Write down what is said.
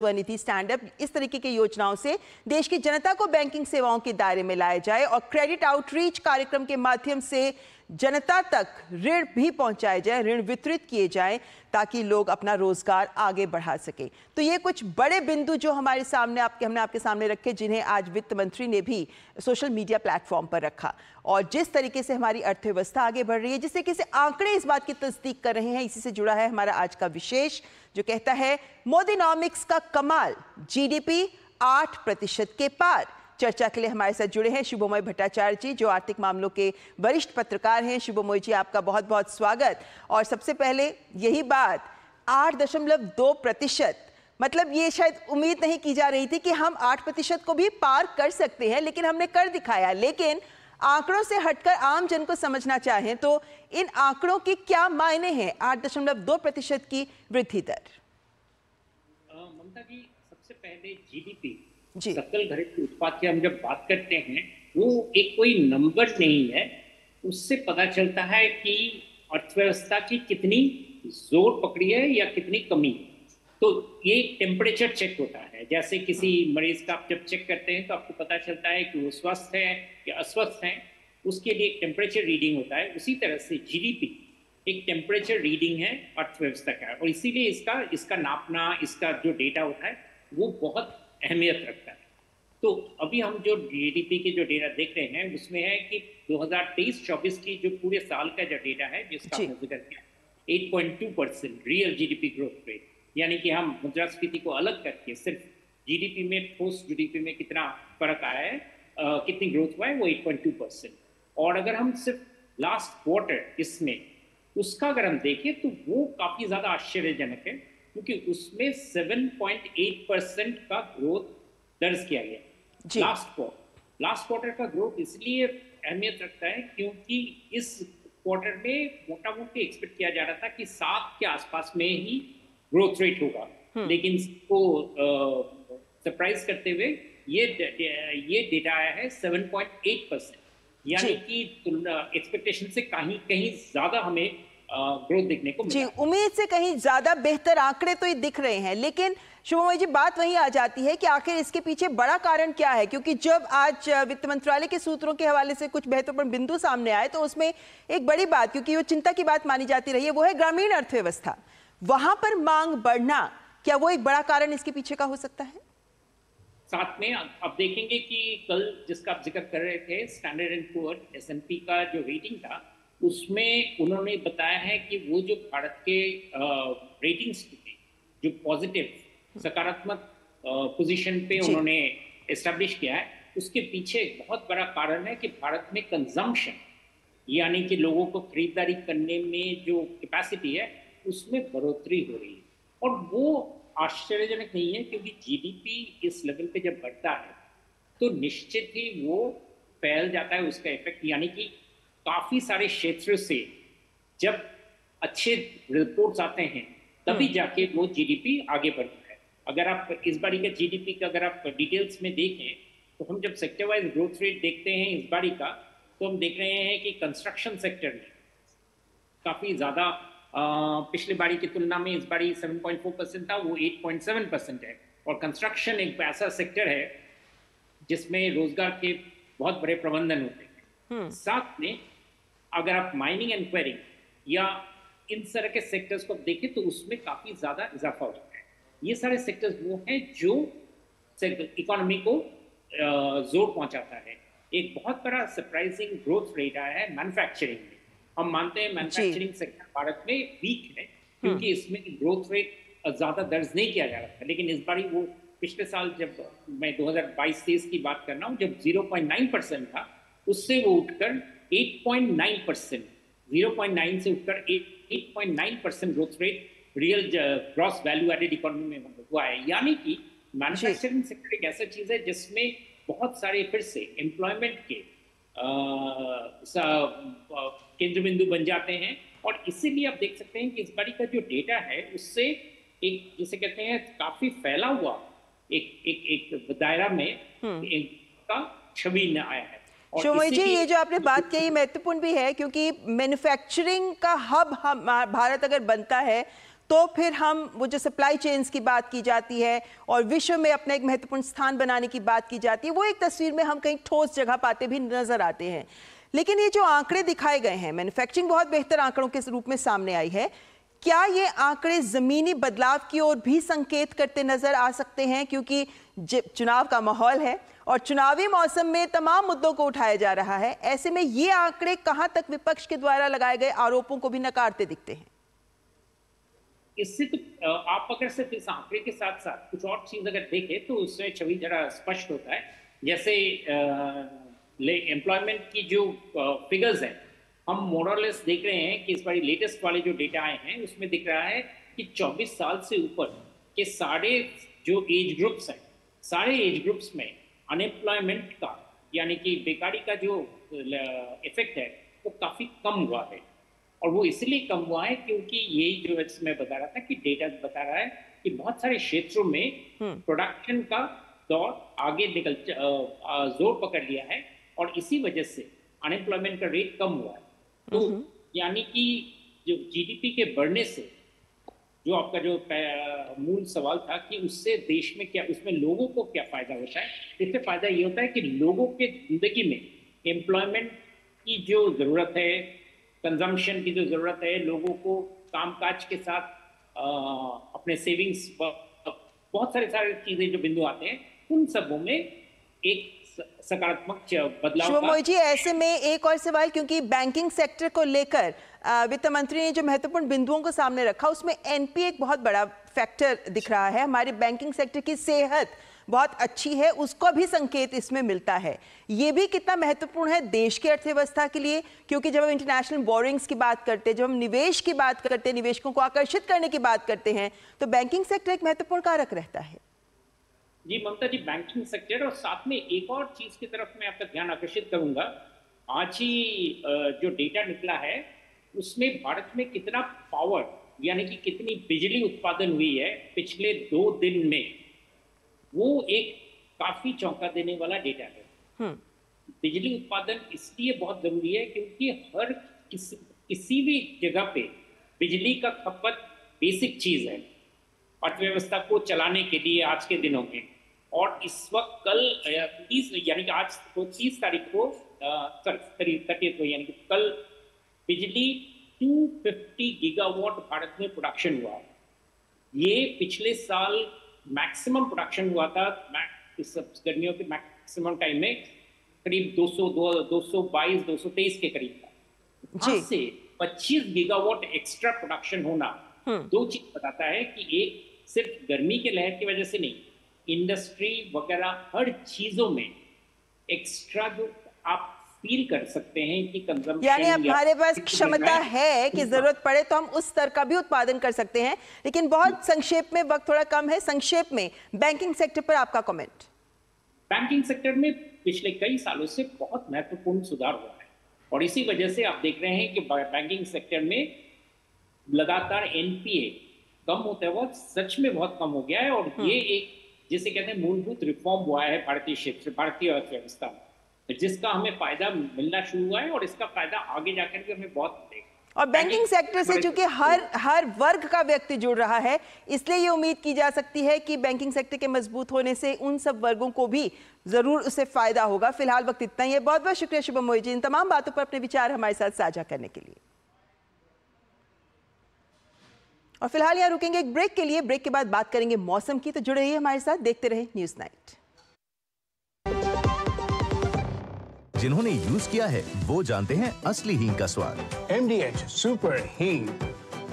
Svanidhi stand up, इस तरीके की योजनाओं से देश की जनता को बैंकिंग सेवाओं के दायरे में लाया जाए और क्रेडिट आउटरीच कार्यक्रम के माध्यम से जनता तक ऋण भी पहुंचाए जाए, ऋण वितरित किए जाएं ताकि लोग अपना रोजगार आगे बढ़ा सके। तो ये कुछ बड़े बिंदु जो हमारे सामने हमने आपके सामने रखे, जिन्हें आज वित्त मंत्री ने भी सोशल मीडिया प्लेटफॉर्म पर रखा। और जिस तरीके से हमारी अर्थव्यवस्था आगे बढ़ रही है, जिस तरीके से आंकड़े इस बात की तस्दीक कर रहे हैं, इसी से जुड़ा है हमारा आज का विशेष, जो कहता है मोदीनॉमिक्स का कमाल, जीडीपी 8% के पार। चर्चा के लिए हमारे साथ जुड़े हैं शुभमोय भट्टाचार्य जी, जो आर्थिक मामलों के वरिष्ठ पत्रकार हैं। शुभमोय जी, आपका बहुत बहुत स्वागत। और सबसे पहले यही बात, 8.2%, मतलब ये शायद उम्मीद नहीं की जा रही थी कि हम 8% को भी पार कर सकते हैं, लेकिन हमने कर दिखाया। लेकिन आंकड़ों से हटकर आम जन को समझना चाहें तो इन आंकड़ों के क्या मायने हैं 8.2% की वृद्धि दर? ममता जी, सबसे पहले जीडीपी, सकल घरेलू उत्पाद की हम जब बात करते हैं, वो एक कोई नंबर नहीं है। उससे पता चलता है कि अर्थव्यवस्था की कितनी जोर पकड़ी है या कितनी कमी है। तो ये टेम्परेचर चेक होता है। जैसे किसी मरीज का आप जब चेक करते हैं तो आपको पता चलता है कि वो स्वस्थ है या अस्वस्थ है, उसके लिए एक टेम्परेचर रीडिंग होता है। उसी तरह से जीडीपी एक टेम्परेचर रीडिंग है अर्थव्यवस्था का, और इसीलिए इसका नापना, इसका जो डेटा होता है वो बहुत अहमियत रखता है। तो अभी हम जो जीडीपी के जो डेटा देख रहे हैं उसमें है कि 2023-24 की जो पूरे साल का जो डेटा है, जिसका हमने जिक्र किया, 8.2% रियल जीडीपी ग्रोथ रेट, यानी कि हम मुद्रास्फीति को अलग करके सिर्फ जीडीपी में, ठोस जीडीपी में कितना फर्क आया है, कितनी ग्रोथ हुआ है, वो 8.2%। और अगर हम सिर्फ लास्ट क्वार्टर इसमें उसका अगर हम देखें तो वो काफी ज्यादा आश्चर्यजनक है, क्योंकि उसमें 7.8% का ग्रोथ दर्ज किया गया लास्ट क्वार्टर का ग्रोथ इसलिए अहमियत रखता है क्योंकि इस क्वार्टर में मोटा मोटी एक्सपेक्ट किया जा रहा था कि 7 के आसपास में ही ग्रोथ रेट होगा, लेकिन इसको सरप्राइज करते हुए ये डेटा आया है 7.8%, यानी कि एक्सपेक्टेशन से कहीं ज्यादा हमें ग्रोथ देखने को मिला। जी, उम्मीद से कहीं ज्यादा बेहतर आंकड़े तो ये दिख रहे हैं। लेकिन शुभमोय जी, बात वहीं आ जाती है कि आखिर इसके पीछे बड़ा कारण क्या है, क्योंकि जब आज वित्त मंत्रालय के सूत्रों के हवाले से कुछ महत्वपूर्ण बिंदु सामने आए तो उसमें एक बड़ी बात, क्योंकि वो चिंता की बात मानी जाती रही है, वो है ग्रामीण अर्थव्यवस्था। वहां पर मांग बढ़ना, क्या वो एक बड़ा कारण इसके पीछे का हो सकता है? साथ में आप देखेंगे कि कल जिसका आप जिक्र कर रहे थे, स्टैंडर्ड एंड पुअर S&P का जो रेटिंग था, उसमें उन्होंने बताया है कि वो जो भारत के रेटिंग्स जो पॉजिटिव, सकारात्मक पोजीशन पे उन्होंने एस्टैब्लिश किया है, उसके पीछे एक बहुत बड़ा कारण है कि भारत में कंजम्पशन, यानी कि लोगों को खरीदारी करने में जो कैपेसिटी है उसमें बढ़ोतरी हो रही है। और वो आश्चर्यजनक नहीं है, क्योंकि जीडीपी इस लेवल पे जब बढ़ता है तो निश्चित ही वो फैल जाता है, उसका इफेक्ट, यानी कि काफी सारे क्षेत्रों से जब अच्छे रिपोर्ट्स आते हैं तभी जाके वो जीडीपी आगे बढ़ता है। अगर आप इस बारी का जीडीपी का अगर आप डिटेल्स में देखें तो हम जब सेक्टर वाइज ग्रोथ रेट देखते हैं इस बारी का, तो हम देख रहे हैं कि कंस्ट्रक्शन सेक्टर में काफी ज्यादा, पिछले बारी की तुलना में इस बारी 7.4% था, वो 8.7% है। और कंस्ट्रक्शन एक ऐसा सेक्टर है जिसमें रोजगार के बहुत बड़े प्रबंधन होते हैं। साथ में अगर आप माइनिंग एंड क्वेरिंग या इन तरह के सेक्टर्स को देखें तो उसमें काफी ज्यादा इजाफा हो जाता है। ये सारे सेक्टर्स वो हैं जो इकोनॉमी को जोर पहुंचाता है। एक बहुत बड़ा सरप्राइजिंग ग्रोथ रेट आया है मैन्युफैक्चरिंग में। हम मानते हैं मैन्युफैक्चरिंग सेक्टर भारत में वीक है, क्योंकि इसमें ग्रोथ रेट ज्यादा दर्ज नहीं किया जा रहा था, लेकिन इस बार वो पिछले साल, जब मैं 2022-23 की बात कर रहा हूँ, जब 0.9% था, उससे वो उठकर 8.9%, 0.9 से उठकर 8.9% growth rate real gross value added economy में हुआ है। यानी कि मैन्युफैक्चरिंग सेक्टर एक ऐसा चीज है जिसमें बहुत सारे फिर से एम्प्लॉयमेंट के केंद्र बिंदु बन जाते हैं। और इसीलिए आप देख सकते हैं कि इस बारी का जो डेटा है उससे एक, जिसे कहते हैं, काफी फैला हुआ एक दायरा में एक का छवि न आया है। शुभमोय जी, ये जो आपने बात कही महत्वपूर्ण भी है, क्योंकि मैन्युफैक्चरिंग का हब भारत अगर बनता है तो फिर हम वो जो सप्लाई चेन्स की बात की जाती है और विश्व में अपना एक महत्वपूर्ण स्थान बनाने की बात की जाती है, वो एक तस्वीर में हम कहीं ठोस जगह पाते भी नजर आते हैं। लेकिन ये जो आंकड़े दिखाए गए हैं, मैन्युफैक्चरिंग बहुत बेहतर आंकड़ों के रूप में सामने आई है, क्या ये आंकड़े जमीनी बदलाव की ओर भी संकेत करते नजर आ सकते हैं? क्योंकि चुनाव का माहौल है और चुनावी मौसम में तमाम मुद्दों को उठाया जा रहा है, ऐसे में ये आंकड़े कहां तक विपक्ष के द्वारा लगाए गए आरोपों को भी नकारते दिखते हैं? इससे तो आप अगर सिर्फ इस आंकड़े के साथ साथ कुछ और चीज अगर देखें तो उसमें छवि जरा स्पष्ट होता है। जैसे एम्प्लॉयमेंट की जो फिगर्स हैं, हम मोरलेस देख रहे हैं कि इस बार लेटेस्ट वाले जो डेटा आए हैं उसमें दिख रहा है कि 24 साल से ऊपर के सारे जो एज ग्रुप्स हैं, सारे एज ग्रुप्स में अनएम्प्लॉयमेंट का यानी कि बेकारी का जो इफेक्ट है वो काफी कम हुआ है। और वो इसलिए कम हुआ है क्योंकि यही जो मैं बता रहा था कि डेटा बता रहा है कि बहुत सारे क्षेत्रों में प्रोडक्शन का दौर आगे निकल जोर पकड़ लिया है और इसी वजह से अनएम्प्लॉयमेंट का रेट कम हुआ है। तो यानी कि जो जीडीपी के बढ़ने से, जो आपका जो मूल सवाल था कि उससे देश में क्या, उसमें लोगों को क्या फायदा होता है, इससे फायदा ये होता है कि लोगों के जिंदगी में एम्प्लॉयमेंट की जो जरूरत है, कंजम्पशन की जो जरूरत है, लोगों को कामकाज के साथ अपने सेविंग्स, बहुत सारे चीजें जो बिंदु आते हैं, उन सबों में एक सकारात्मक बदलाव। शुभमोई जी, ऐसे में एक और सवाल, क्योंकि बैंकिंग सेक्टर को लेकर वित्त मंत्री ने जो महत्वपूर्ण बिंदुओं को सामने रखा उसमें एनपीए एक बहुत बड़ा फैक्टर दिख रहा है। हमारे बैंकिंग सेक्टर की सेहत बहुत अच्छी है, उसको भी संकेत इसमें मिलता है। ये भी कितना महत्वपूर्ण है देश की अर्थव्यवस्था के लिए, क्योंकि जब हम इंटरनेशनल बोरिंग्स की बात करते हैं, जब हम निवेश की बात करते हैं, निवेशकों को आकर्षित करने की बात करते हैं, तो बैंकिंग सेक्टर एक महत्वपूर्ण कारक रहता है। जी ममता जी, बैंकिंग सेक्टर, और साथ में एक और चीज की तरफ मैं आपका ध्यान आकर्षित करूंगा। आज ही जो डेटा निकला है उसमें भारत में कितना पावर यानी कि कितनी बिजली उत्पादन हुई है पिछले 2 दिन में, वो एक काफी चौंका देने वाला डेटा है। बिजली उत्पादन इसलिए बहुत जरूरी है क्योंकि हर किसी भी जगह पे बिजली का खपत बेसिक चीज है अर्थव्यवस्था को चलाने के लिए आज के दिनों में। और इस वक्त कल 30 यानी कि आज को 30 तारीख को करीब 30 को यानी कि कल बिजली 250 गीगावाट भारत में प्रोडक्शन हुआ है। ये पिछले साल मैक्सिमम प्रोडक्शन हुआ था इस गर्मियों के मैक्सिमम टाइम में करीब 222-223 के करीब था। आज से 25 गीगावाट एक्स्ट्रा प्रोडक्शन होना दो चीज बताता है कि एक सिर्फ गर्मी के लहर की वजह से नहीं, इंडस्ट्री वगैरह हर चीजों में एक्स्ट्रा जो आप फील कर सकते हैं कि कंजम्पशन, यानी हमारे पास क्षमता है कि जरूरत पड़े तो हम उस स्तर का भी उत्पादन कर सकते हैं। लेकिन बहुत संक्षेप में, वक्त थोड़ा कम है, संक्षेप में बैंकिंग सेक्टर पर आपका कमेंट। बैंकिंग सेक्टर में पिछले कई सालों से बहुत महत्वपूर्ण सुधार हुआ है और इसी वजह से आप देख रहे हैं कि बैंकिंग सेक्टर में लगातार एनपीए कम होता है, वो सच में बहुत कम हो गया है। और ये एक जिसे कहते हैं मूलभूत रिफॉर्म हुआ है भारतीय क्षेत्र, भारतीय अर्थव्यवस्था में, जिसका हमें फायदा मिलना शुरू हुआ है और इसका फायदा आगे जाकर के हमें बहुत मिलेगा। और बैंकिंग सेक्टर से चूंकि हर वर्ग का व्यक्ति जुड़ रहा है, इसलिए ये उम्मीद की जा सकती है कि बैंकिंग सेक्टर के मजबूत होने से उन सब वर्गों को भी जरूर उससे फायदा होगा। फिलहाल वक्त इतना ही है। बहुत बहुत शुक्रिया शुभमोई जी, इन तमाम बातों पर अपने विचार हमारे साथ साझा करने के लिए। और फिलहाल यहाँ रुकेंगे एक ब्रेक के लिए। ब्रेक के बाद बात करेंगे मौसम की, तो जुड़े रहिए हमारे साथ, देखते रहे न्यूज़ नाइट। जिन्होंने यूज किया है वो जानते हैं असली हींग का स्वाद। MDH सुपर हींग।